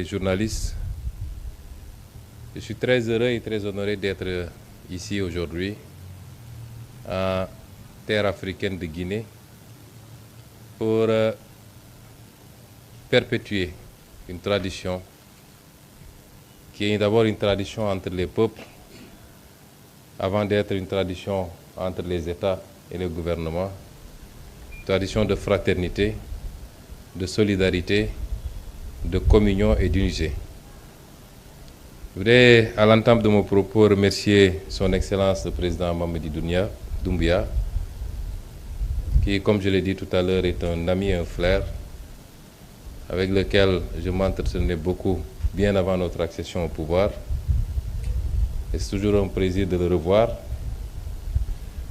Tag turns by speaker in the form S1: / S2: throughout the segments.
S1: Les journalistes, je suis très heureux et très honoré d'être ici aujourd'hui, en terre africaine de Guinée, pour perpétuer une tradition qui est d'abord une tradition entre les peuples, avant d'être une tradition entre les États et les gouvernements, tradition de fraternité, de solidarité, de communion et d'unité. Je voudrais, à l'entame de mon propos, remercier son Excellence le Président Mamadi Doumbouya, qui, comme je l'ai dit tout à l'heure, est un ami et un frère, avec lequel je m'entretenais beaucoup bien avant notre accession au pouvoir. Et c'est toujours un plaisir de le revoir.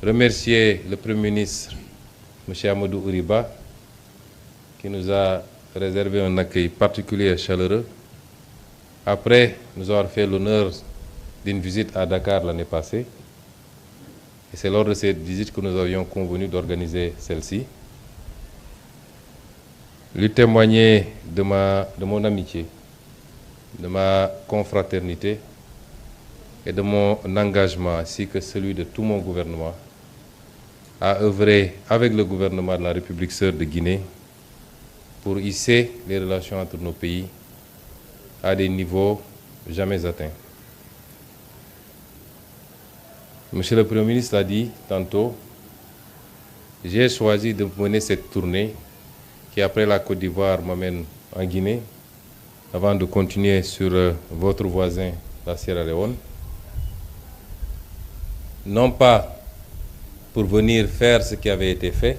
S1: Remercier le Premier ministre, M. Amadou Ouriba, qui nous a réservé un accueil particulier et chaleureux, après nous avoir fait l'honneur d'une visite à Dakar l'année passée. Et c'est lors de cette visite que nous avions convenu d'organiser celle-ci. Lui témoigner de mon amitié, de ma confraternité et de mon engagement, ainsi que celui de tout mon gouvernement, à œuvrer avec le gouvernement de la République sœur de Guinée pour hisser les relations entre nos pays à des niveaux jamais atteints. Monsieur le Premier ministre l'a dit tantôt, j'ai choisi de mener cette tournée qui, après la Côte d'Ivoire, m'amène en Guinée, avant de continuer sur votre voisin, la Sierra Leone. Non pas pour venir faire ce qui avait été fait,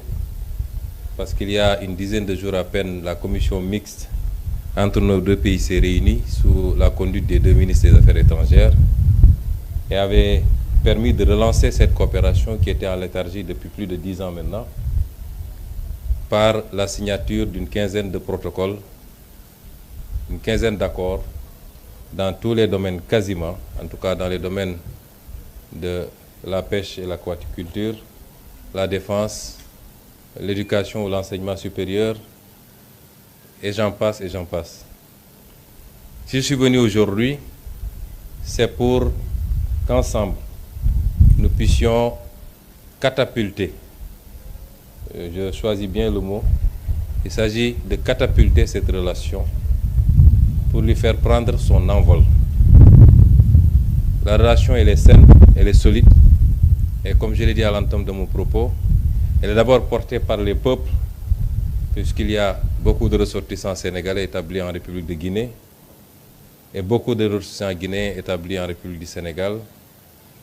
S1: parce qu'il y a une dizaine de jours à peine, la commission mixte entre nos deux pays s'est réunie sous la conduite des deux ministres des Affaires étrangères et avait permis de relancer cette coopération qui était en léthargie depuis plus de 10 ans maintenant, par la signature d'une quinzaine de protocoles, une quinzaine d'accords dans tous les domaines quasiment, en tout cas dans les domaines de la pêche et l'aquaculture, la défense, l'éducation ou l'enseignement supérieur, et j'en passe et j'en passe. Si je suis venu aujourd'hui, c'est pour qu'ensemble, nous puissions catapulter, je choisis bien le mot, il s'agit de catapulter cette relation pour lui faire prendre son envol. La relation, elle est saine, elle est solide, et comme je l'ai dit à l'entame de mon propos, elle est d'abord portée par les peuples, puisqu'il y a beaucoup de ressortissants sénégalais établis en République de Guinée et beaucoup de ressortissants guinéens établis en République du Sénégal.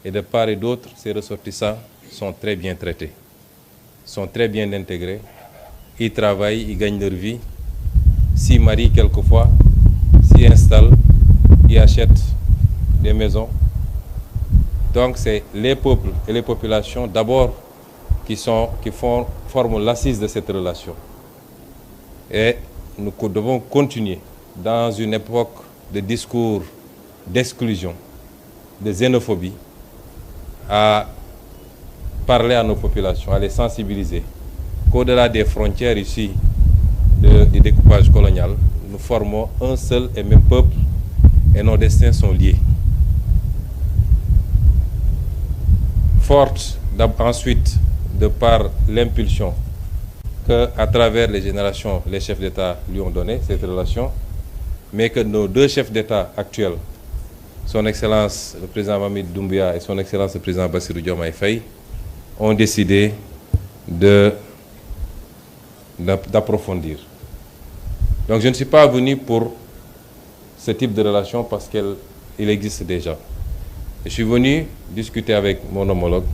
S1: Et de part et d'autre, ces ressortissants sont très bien traités, sont très bien intégrés, ils travaillent, ils gagnent leur vie, s'y marient quelquefois, s'y installent, ils achètent des maisons. Donc c'est les peuples et les populations d'abord qui forment l'assise de cette relation. Et nous devons continuer dans une époque de discours d'exclusion, de xénophobie, à parler à nos populations, à les sensibiliser qu'au-delà des frontières ici du découpage colonial, nous formons un seul et même peuple et nos destins sont liés. Forte ensuite de par l'impulsion qu'à travers les générations, les chefs d'État lui ont donné cette relation, mais que nos deux chefs d'État actuels, son Excellence le Président Mamadi Doumbouya et son Excellence le Président Bassirou Diomaye Faye, ont décidé d'approfondir. Donc je ne suis pas venu pour ce type de relation parce qu'il existe déjà. Je suis venu discuter avec mon homologue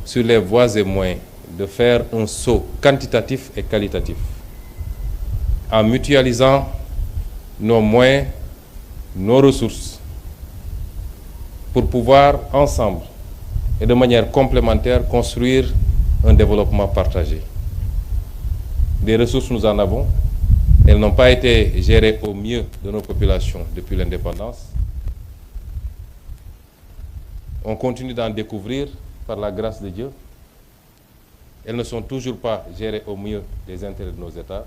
S1: sur les voies et moyens de faire un saut quantitatif et qualitatif en mutualisant nos moyens, nos ressources pour pouvoir ensemble et de manière complémentaire construire un développement partagé. Des ressources, nous en avons. Elles n'ont pas été gérées au mieux de nos populations depuis l'indépendance. On continue d'en découvrir par la grâce de Dieu. Elles ne sont toujours pas gérées au mieux des intérêts de nos États,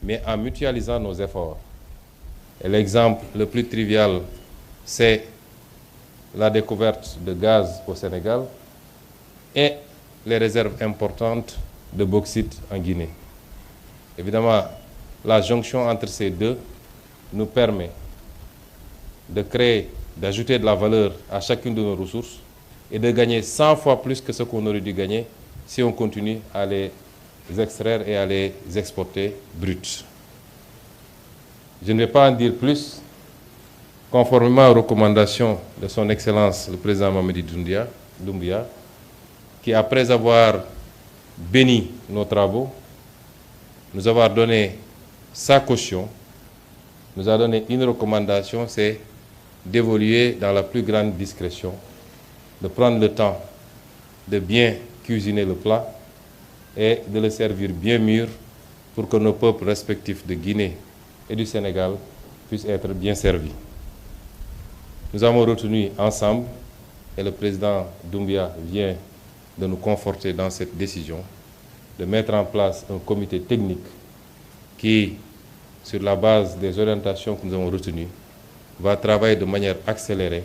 S1: mais en mutualisant nos efforts, Et l'exemple le plus trivial, c'est la découverte de gaz au Sénégal et les réserves importantes de bauxite en Guinée. Évidemment, la jonction entre ces deux nous permet de créer, d'ajouter de la valeur à chacune de nos ressources et de gagner 100 fois plus que ce qu'on aurait dû gagner si on continue à les extraire et à les exporter bruts. Je ne vais pas en dire plus. Conformément aux recommandations de son Excellence le président Mamadi Doumbouya, qui après avoir béni nos travaux, nous avoir donné sa caution, nous a donné une recommandation, c'est d'évoluer dans la plus grande discrétion, de prendre le temps de bien cuisiner le plat et de le servir bien mûr pour que nos peuples respectifs de Guinée et du Sénégal puissent être bien servis. Nous avons retenu ensemble, et le président Doumbouya vient de nous conforter dans cette décision, de mettre en place un comité technique qui, sur la base des orientations que nous avons retenues, va travailler de manière accélérée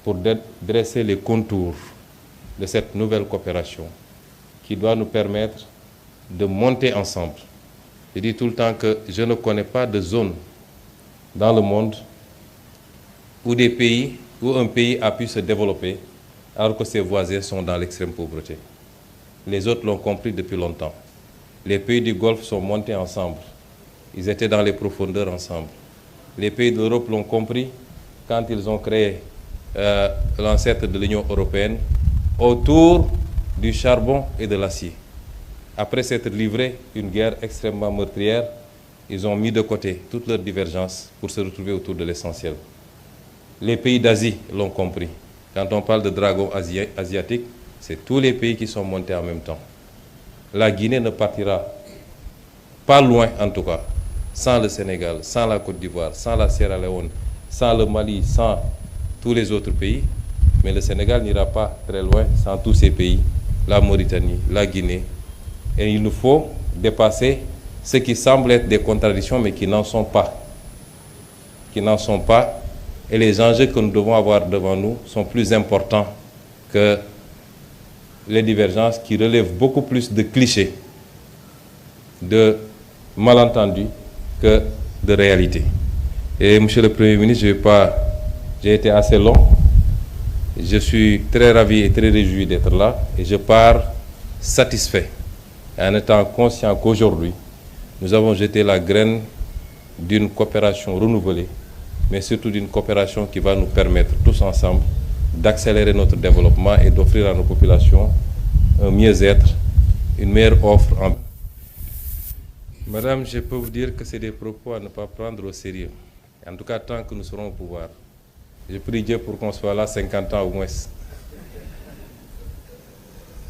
S1: pour dresser les contours de cette nouvelle coopération qui doit nous permettre de monter ensemble. Je dis tout le temps que je ne connais pas de zone dans le monde où un pays a pu se développer alors que ses voisins sont dans l'extrême pauvreté. Les autres l'ont compris depuis longtemps. Les pays du Golfe sont montés ensemble. Ils étaient dans les profondeurs ensemble. Les pays d'Europe l'ont compris quand ils ont créé l'ancêtre de l'Union européenne autour du charbon et de l'acier. Après s'être livré une guerre extrêmement meurtrière, ils ont mis de côté toutes leurs divergences pour se retrouver autour de l'essentiel. Les pays d'Asie l'ont compris. Quand on parle de dragon asiatique, c'est tous les pays qui sont montés en même temps. La Guinée ne partira pas loin, en tout cas, sans le Sénégal, sans la Côte d'Ivoire, sans la Sierra Leone, sans le Mali, sans tous les autres pays. Mais le Sénégal n'ira pas très loin sans tous ces pays, la Mauritanie, la Guinée. Et il nous faut dépasser ce qui semble être des contradictions, mais qui n'en sont pas. Qui n'en sont pas. Et les enjeux que nous devons avoir devant nous sont plus importants que les divergences qui relèvent beaucoup plus de clichés, de malentendus que de réalité. Et Monsieur le Premier ministre, j'ai été assez long. Je suis très ravi et très réjoui d'être là et je pars satisfait en étant conscient qu'aujourd'hui, nous avons jeté la graine d'une coopération renouvelée, mais surtout d'une coopération qui va nous permettre tous ensemble d'accélérer notre développement et d'offrir à nos populations un mieux-être, une meilleure offre. Madame, je peux vous dire que c'est des propos à ne pas prendre au sérieux, en tout cas tant que nous serons au pouvoir. Je prie Dieu pour qu'on soit là 50 ans au moins.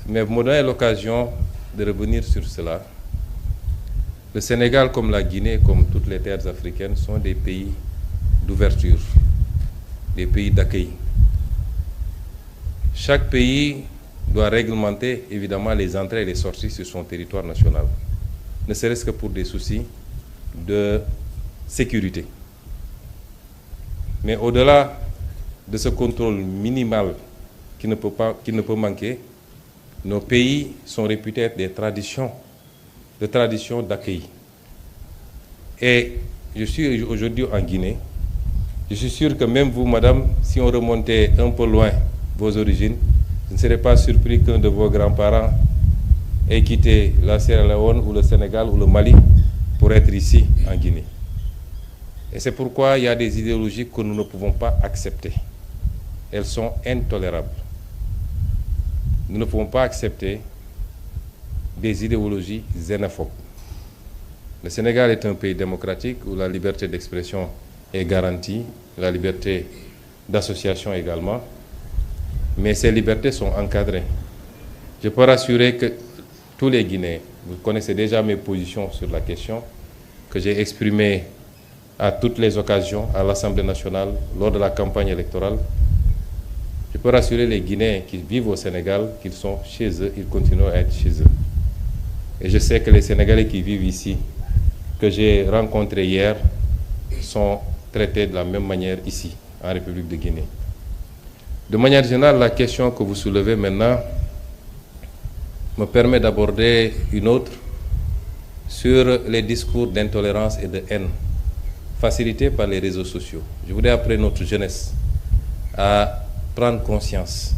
S1: Mais vous me donnez l'occasion de revenir sur cela. Le Sénégal, comme la Guinée, comme toutes les terres africaines, sont des pays d'ouverture, des pays d'accueil. Chaque pays doit réglementer évidemment les entrées et les sorties sur son territoire national, ne serait-ce que pour des soucis de sécurité. Mais au-delà de ce contrôle minimal qui ne peut manquer, nos pays sont réputés être des traditions d'accueil. Et je suis aujourd'hui en Guinée. Je suis sûr que même vous, madame, si on remontait un peu loin vos origines, je ne serais pas surpris qu'un de vos grands-parents ait quitté la Sierra Leone ou le Sénégal ou le Mali pour être ici en Guinée. Et c'est pourquoi il y a des idéologies que nous ne pouvons pas accepter. Elles sont intolérables. Nous ne pouvons pas accepter des idéologies xénophobes. Le Sénégal est un pays démocratique où la liberté d'expression est garantie, la liberté d'association également, mais ces libertés sont encadrées. Je peux rassurer que tous les Guinéens, vous connaissez déjà mes positions sur la question, que j'ai exprimées à toutes les occasions à l'Assemblée nationale lors de la campagne électorale. Je peux rassurer les Guinéens qui vivent au Sénégal qu'ils sont chez eux, ils continuent à être chez eux. Et je sais que les Sénégalais qui vivent ici, que j'ai rencontrés hier, sont traitées de la même manière ici, en République de Guinée. De manière générale, la question que vous soulevez maintenant me permet d'aborder une autre sur les discours d'intolérance et de haine facilités par les réseaux sociaux. Je voudrais appeler notre jeunesse à prendre conscience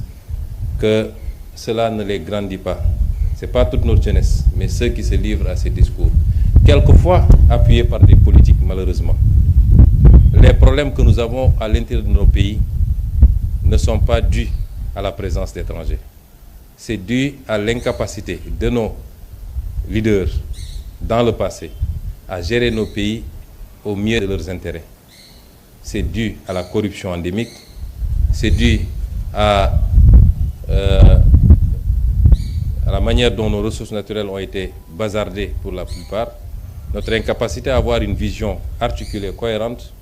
S1: que cela ne les grandit pas. Ce n'est pas toute notre jeunesse, mais ceux qui se livrent à ces discours, quelquefois appuyés par des politiques, malheureusement. Les problèmes que nous avons à l'intérieur de nos pays ne sont pas dus à la présence d'étrangers. C'est dû à l'incapacité de nos leaders dans le passé à gérer nos pays au mieux de leurs intérêts. C'est dû à la corruption endémique, c'est dû à la manière dont nos ressources naturelles ont été bazardées pour la plupart, notre incapacité à avoir une vision articulée, cohérente,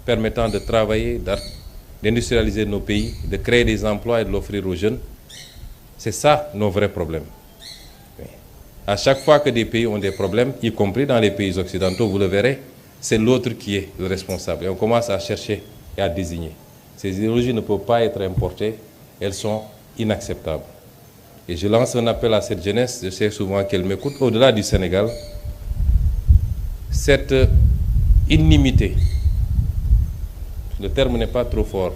S1: permettant de travailler, d'industrialiser nos pays, de créer des emplois et de l'offrir aux jeunes. C'est ça nos vrais problèmes. À chaque fois que des pays ont des problèmes, y compris dans les pays occidentaux, vous le verrez, c'est l'autre qui est le responsable. Et on commence à chercher et à désigner. Ces idéologies ne peuvent pas être importées, elles sont inacceptables. Et je lance un appel à cette jeunesse, je sais souvent qu'elle m'écoute, au-delà du Sénégal, cette inimité, le terme n'est pas trop fort,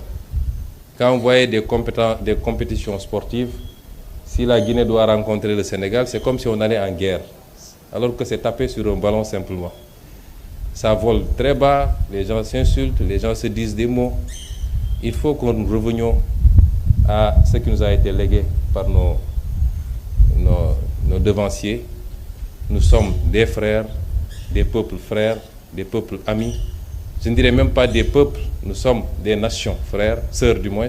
S1: quand vous voyez des compétitions sportives, si la Guinée doit rencontrer le Sénégal, c'est comme si on allait en guerre, alors que c'est tapé sur un ballon simplement. Ça vole très bas, les gens s'insultent, les gens se disent des mots. Il faut que nous revenions à ce qui nous a été légué par nos devanciers. Nous sommes des frères, des peuples amis. Je ne dirais même pas des peuples, nous sommes des nations, frères, sœurs du moins,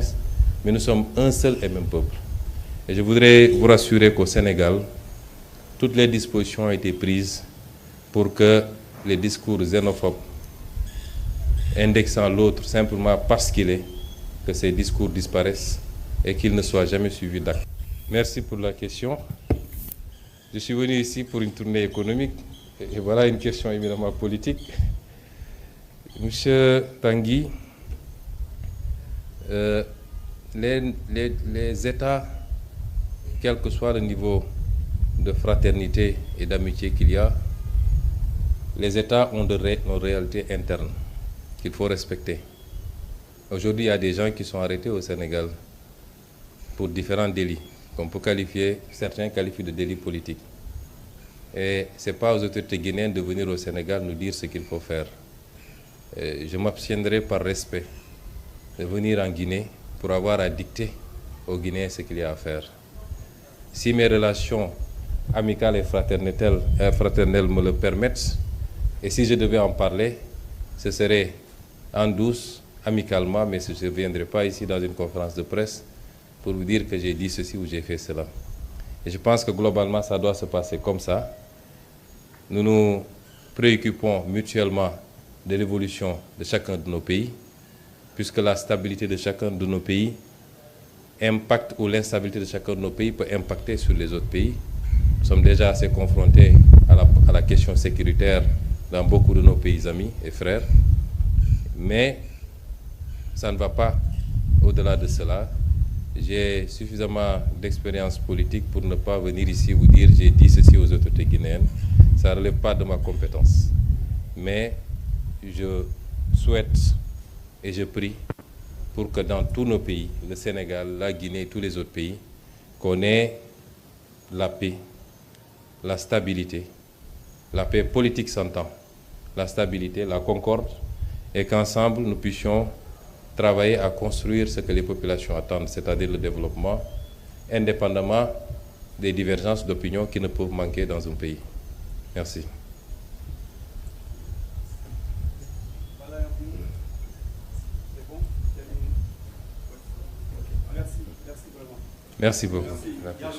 S1: mais nous sommes un seul et même peuple. Et je voudrais vous rassurer qu'au Sénégal, toutes les dispositions ont été prises pour que les discours xénophobes, indexant l'autre simplement parce qu'il est, que ces discours disparaissent et qu'ils ne soient jamais suivis d'actes. Merci pour la question. Je suis venu ici pour une tournée économique et voilà une question éminemment politique. Monsieur Tanguy, les États, quel que soit le niveau de fraternité et d'amitié qu'il y a, les États ont une réalité interne qu'il faut respecter. Aujourd'hui, il y a des gens qui sont arrêtés au Sénégal pour différents délits, qu'on peut qualifier, certains qualifient de délits politiques. Et ce n'est pas aux autorités guinéennes de venir au Sénégal nous dire ce qu'il faut faire. Je m'abstiendrai par respect de venir en Guinée pour avoir à dicter aux Guinéens ce qu'il y a à faire. Si mes relations amicales et fraternelles me le permettent, et si je devais en parler, ce serait en douce, amicalement, mais je ne viendrai pas ici dans une conférence de presse pour vous dire que j'ai dit ceci ou j'ai fait cela. Et je pense que globalement, ça doit se passer comme ça. Nous nous préoccupons mutuellement de l'évolution de chacun de nos pays, puisque la stabilité de chacun de nos pays impacte, ou l'instabilité de chacun de nos pays peut impacter sur les autres pays. Nous sommes déjà assez confrontés à la question sécuritaire dans beaucoup de nos pays amis et frères, mais ça ne va pas au-delà de cela. J'ai suffisamment d'expérience politique pour ne pas venir ici vous dire j'ai dit ceci aux autorités guinéennes. Ça ne relève pas de ma compétence. Mais je souhaite et je prie pour que dans tous nos pays, le Sénégal, la Guinée et tous les autres pays, qu'on ait la paix, la stabilité. La paix politique s'entend, la stabilité, la concorde, et qu'ensemble nous puissions travailler à construire ce que les populations attendent, c'est-à-dire le développement, indépendamment des divergences d'opinion qui ne peuvent manquer dans un pays. Merci. Merci beaucoup. Merci.